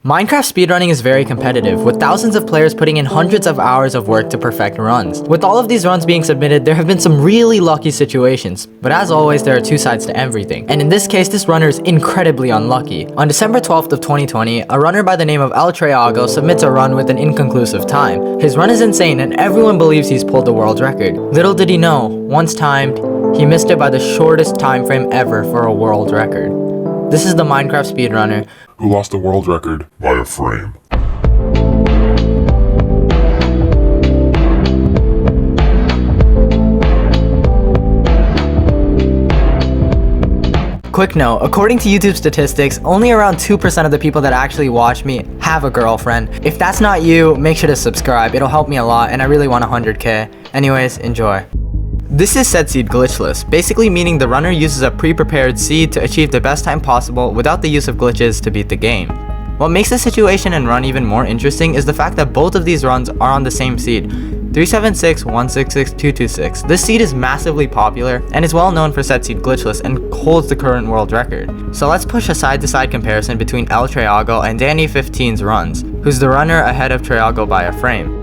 Minecraft speedrunning is very competitive, with thousands of players putting in hundreds of hours of work to perfect runs. With all of these runs being submitted, there have been some really lucky situations, but as always, there are two sides to everything. And in this case, this runner is incredibly unlucky. On December 12th of 2020, a runner by the name of El Triago submits a run with an inconclusive time. His run is insane and everyone believes he's pulled the world record. Little did he know, once timed, he missed it by the shortest time frame ever for a world record. This is the Minecraft speedrunner who lost the world record by a frame. Quick note, according to YouTube statistics, only around 2% of the people that actually watch me have a girlfriend. If that's not you, make sure to subscribe, it'll help me a lot and I really want 100k. Anyways, enjoy. This is set seed glitchless, basically meaning the runner uses a pre-prepared seed to achieve the best time possible without the use of glitches to beat the game. What makes the situation and run even more interesting is the fact that both of these runs are on the same seed, 376166226. This seed is massively popular and is well known for set seed glitchless and holds the current world record. So let's push a side-to-side comparison between El Triago and Danny15's runs, who's the runner ahead of Triago by a frame.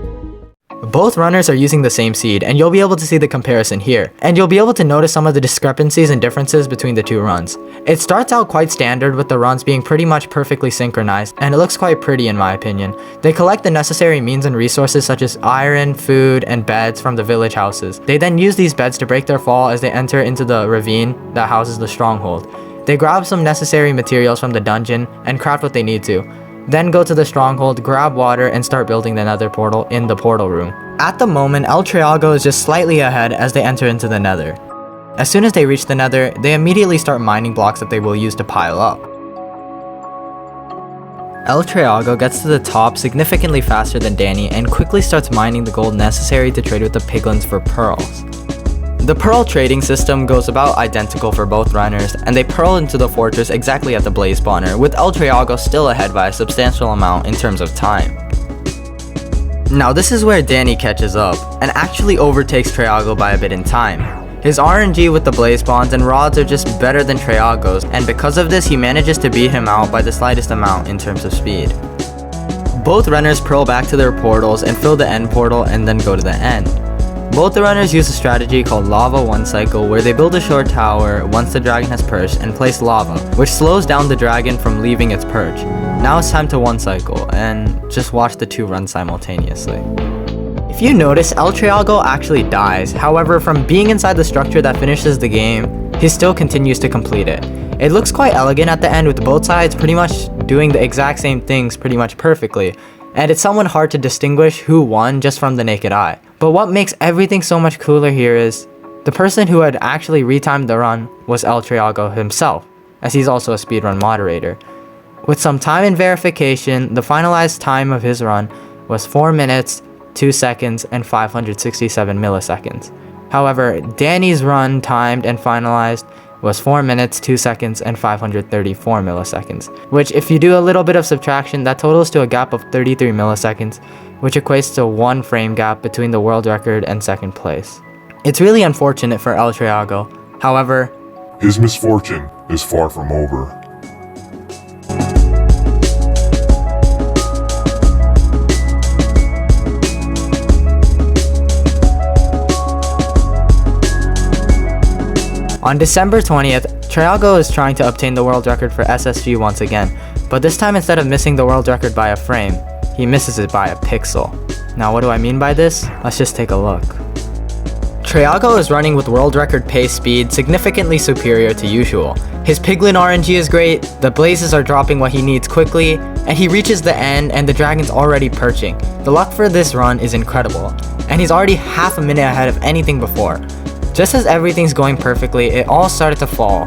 Both runners are using the same seed, and you'll be able to see the comparison here, and you'll be able to notice some of the discrepancies and differences between the two runs. It starts out quite standard with the runs being pretty much perfectly synchronized, and it looks quite pretty in my opinion. They collect the necessary means and resources such as iron, food, and beds from the village houses. They then use these beds to break their fall as they enter into the ravine that houses the stronghold. They grab some necessary materials from the dungeon and craft what they need to. Then go to the stronghold, grab water, and start building the nether portal in the portal room. At the moment, El Triago is just slightly ahead as they enter into the nether. As soon as they reach the nether, they immediately start mining blocks that they will use to pile up. El Triago gets to the top significantly faster than Danny and quickly starts mining the gold necessary to trade with the piglins for pearls. The pearl trading system goes about identical for both runners, and they pearl into the fortress exactly at the blaze spawner, with El Triago still ahead by a substantial amount in terms of time. Now this is where Danny catches up, and actually overtakes Triago by a bit in time. His RNG with the blaze spawns and rods are just better than Triago's, and because of this he manages to beat him out by the slightest amount in terms of speed. Both runners pearl back to their portals and fill the end portal and then go to the end. Both the runners use a strategy called Lava One Cycle, where they build a short tower once the dragon has perched and place lava, which slows down the dragon from leaving its perch. Now it's time to one cycle, and just watch the two run simultaneously. If you notice, El Triago actually dies, however from being inside the structure that finishes the game, he still continues to complete it. It looks quite elegant at the end with both sides pretty much doing the exact same things pretty much perfectly, and it's somewhat hard to distinguish who won just from the naked eye. But what makes everything so much cooler here is, the person who had actually retimed the run was El Triago himself, as he's also a speedrun moderator. With some time and verification, the finalized time of his run was 4 minutes, 2 seconds, and 567 milliseconds. However, Danny's run timed and finalized was 4 minutes, 2 seconds, and 534 milliseconds, which if you do a little bit of subtraction, that totals to a gap of 33 milliseconds, which equates to 1 frame gap between the world record and second place. It's really unfortunate for El Triago, however, his misfortune is far from over. On December 20th, Triago is trying to obtain the world record for SSG once again, but this time instead of missing the world record by a frame, he misses it by a pixel. Now what do I mean by this? Let's just take a look. Triago is running with world record pace speed significantly superior to usual. His piglin RNG is great, the blazes are dropping what he needs quickly, and he reaches the end and the dragon's already perching. The luck for this run is incredible, and he's already half a minute ahead of anything before. Just as everything's going perfectly, it all started to fall.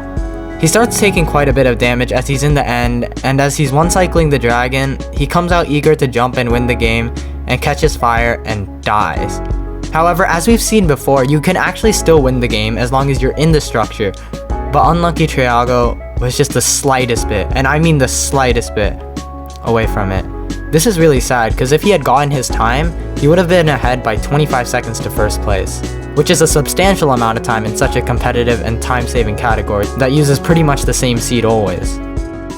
He starts taking quite a bit of damage as he's in the end, and as he's one-cycling the dragon, he comes out eager to jump and win the game, and catches fire and dies. However, as we've seen before, you can actually still win the game as long as you're in the structure, but unlucky Triago was just the slightest bit, and I mean the slightest bit, away from it. This is really sad, because if he had gotten his time, he would have been ahead by 25 seconds to first place, which is a substantial amount of time in such a competitive and time-saving category that uses pretty much the same seed always.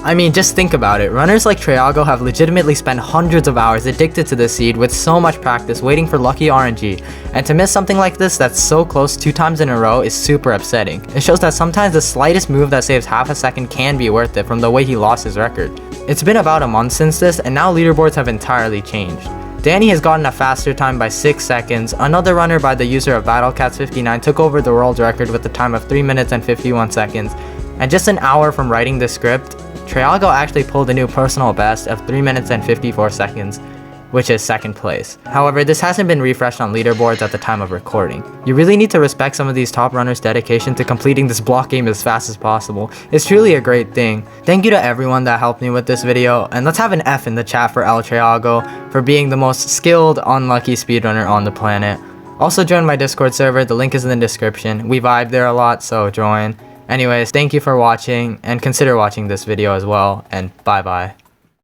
I mean, just think about it. Runners like Triago have legitimately spent hundreds of hours addicted to this seed with so much practice waiting for lucky RNG, and to miss something like this that's so close 2 times in a row is super upsetting. It shows that sometimes the slightest move that saves half a second can be worth it from the way he lost his record. It's been about a month since this, and now leaderboards have entirely changed. Danny has gotten a faster time by 6 seconds. Another runner by the user of BattleCats59 took over the world record with a time of 3 minutes and 51 seconds. And just an hour from writing this script, Triago actually pulled a new personal best of 3 minutes and 54 seconds, which is 2nd place. However, this hasn't been refreshed on leaderboards at the time of recording. You really need to respect some of these top runners' dedication to completing this block game as fast as possible. It's truly a great thing. Thank you to everyone that helped me with this video, and let's have an F in the chat for El Triago for being the most skilled, unlucky speedrunner on the planet. Also join my Discord server, the link is in the description. We vibe there a lot, so join. Anyways, thank you for watching, and consider watching this video as well, and bye bye.